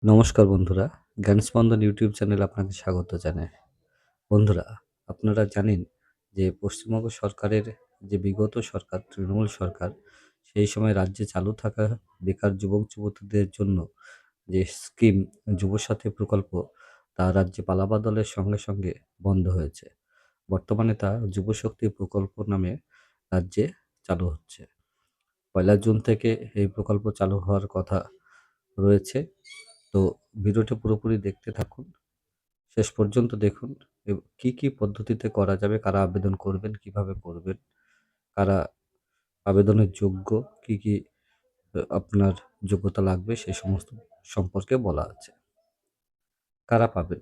নমস্কার বন্ধুরা, জ্ঞানস্পন্দন ইউটিউব চ্যানেলে আপনাকে স্বাগত জানাই। বন্ধুরা, আপনারা জানেন যে পশ্চিমবঙ্গ সরকারের যে বিগত সরকার তৃণমূল সরকার, সেই সময় রাজ্যে চালু থাকা বেকার যুবক-যুবতীদের জন্য যে স্কিম যুবসাথী প্রকল্প তা রাজ্যে পালাবদলের সঙ্গে সঙ্গে বন্ধ হয়েছে। বর্তমানে তা যুবশক্তি প্রকল্প নামে রাজ্যে চালু হচ্ছে। ১লা জুন থেকে এই প্রকল্প চালু হওয়ার কথা রয়েছে। তো ভিডিওটি পুরোপুরি দেখতে থাকুন। শেষ পর্যন্ত দেখুন কি, কি পদ্ধতিতে করা যাবে, কারা আবেদন করবেন, কিভাবে করবেন, কারা আবেদনের যোগ্য, কি, কি আপনার যোগ্যতা লাগবে সেই সমস্ত সম্পর্কে বলা আছে। কারা পাবেন?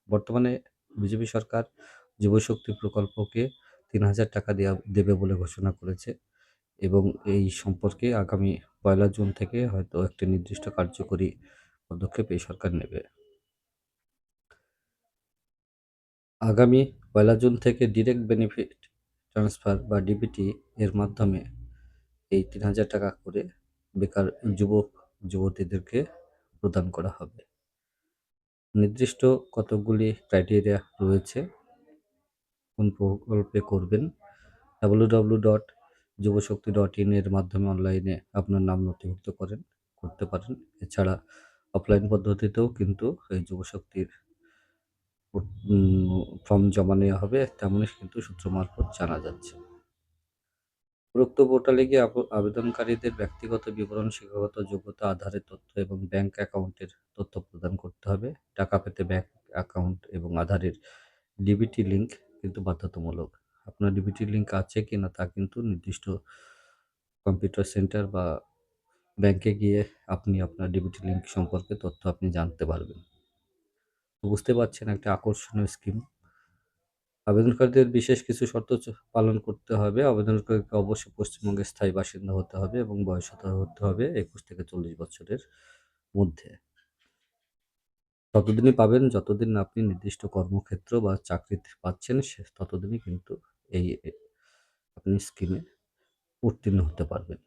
বর্তমানে বিজেপি সরকার যুবশক্তি প্রকল্পকে ৩,০০০ টাকা দেবে বলে ঘোষণা করেছে এবং এই সম্পর্কে আগামী ১লা জুন থেকে হয়তো একটি নির্দিষ্ট কার্যকরী পদক্ষেপ এই সরকার নেবে। আগামী ১লা জুন থেকে ডিরেক্ট বেনিফিট ট্রান্সফার বা ডিবিটি এর মাধ্যমে এই ৩,০০০ টাকা করে বেকার যুবক-যুবতীদেরকে প্রদান করা হবে। নির্দিষ্ট কতকগুলি ক্রাইটেরিয়া রয়েছে কোন প্রকল্পে করবেন। www.যুবশক্তি.in এর মাধ্যমে অনলাইনে আপনার নাম নথিভুক্ত করতে পারেন। এছাড়া অফলাইন পদ্ধতিতেও কিন্তু এই যুবশক্তির ফর্ম জমা নেওয়া হবে, তেমনই কিন্তু সূত্র মারফত জানা যাচ্ছে। উপরোক্ত পোর্টালে গিয়ে আবেদনকারীদের ব্যক্তিগত বিবরণ, শিক্ষাগত যোগ্যতা, আধারের তথ্য এবং ব্যাংক অ্যাকাউন্টের তথ্য প্রদান করতে হবে। টাকা পেতে ব্যাংক অ্যাকাউন্ট এবং আধারের ডিবিটি লিঙ্ক কিন্তু বাধ্যতামূলক। আপনার ডিবিটি লিঙ্ক আছে কিনা তা কিন্তু নির্দিষ্ট কম্পিউটার সেন্টার বা ব্যাংকে গিয়ে আপনি আপনার ডিবিটি লিঙ্ক সম্পর্কে তথ্য আপনি জানতে পারবেন। বুঝতে পারছেন, একটা আকর্ষণীয় স্কিম। আবেদনকারীদের বিশেষ কিছু শর্ত পালন করতে হবে। আবেদনকারীকে অবশ্যই পশ্চিমবঙ্গের স্থায়ী বাসিন্দা হতে হবে এবং বয়স হতে হবে ২১ থেকে ৪০ বছরের মধ্যে। ততদিনই পাবেন যতদিন না আপনি নির্দিষ্ট কর্মক্ষেত্র বা চাকরিতে পাচ্ছেন, ততদিনই কিন্তু এই আপনি স্কিমে উত্তীর্ণ হতে পারবেন।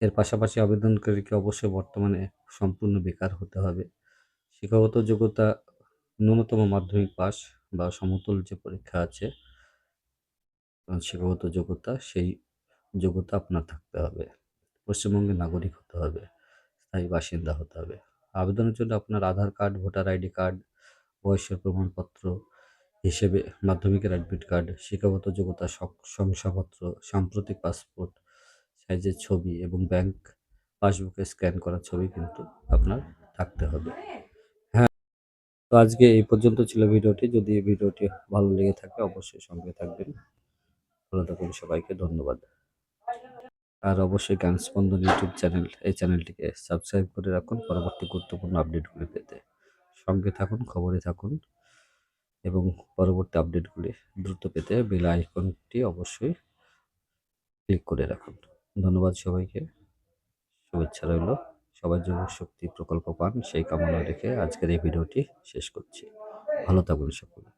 এর পাশাপাশি আবেদনকারীকে অবশ্যই বর্তমানে সম্পূর্ণ বেকার হতে হবে। শিক্ষাগত যোগ্যতা ন্যূনতম মাধ্যমিক পাস বা সমতুল্য যে পরীক্ষা আছে শিক্ষাগত যোগ্যতা, সেই যোগ্যতা আপনার থাকতে হবে। পশ্চিমবঙ্গের নাগরিক হতে হবে, স্থায়ী বাসিন্দা হতে হবে। আবেদনের জন্য আপনার আধার কার্ড, ভোটার আইডি কার্ড, বয়সের প্রমাণপত্র হিসেবে মাধ্যমিকের অ্যাডমিট কার্ড, শিক্ষাগত যোগ্যতা শংসাপত্র, সাম্প্রতিক পাসপোর্ট সাইজের ছবি এবং ব্যাংক পাসবুকে স্ক্যান করা ছবি কিন্তু আপনার থাকতে হবে। তো আজকে এই পর্যন্ত ছিল ভিডিওটি। যদি এই ভিডিওটি ভালো লেগে থাকে অবশ্যই সঙ্গে থাকবেন। ভালো থাকুন, সবাইকে ধন্যবাদ। আর অবশ্যই জ্ঞানস্পন্দন ইউটিউব চ্যানেল, এই চ্যানেলটিকে সাবস্ক্রাইব করে রাখুন পরবর্তী গুরুত্বপূর্ণ আপডেটগুলি পেতে। সঙ্গে থাকুন, খবরে থাকুন এবং পরবর্তী আপডেটগুলি দ্রুত পেতে বেল আইকনটি অবশ্যই ক্লিক করে রাখুন। ধন্যবাদ সবাইকে। শুভেচ্ছা রইল। সবাই যুবশক্তি প্রকল্প পান সেই কামনা রেখে আজকের এই ভিডিওটি শেষ করছি। ভালো থাকুন সকলে।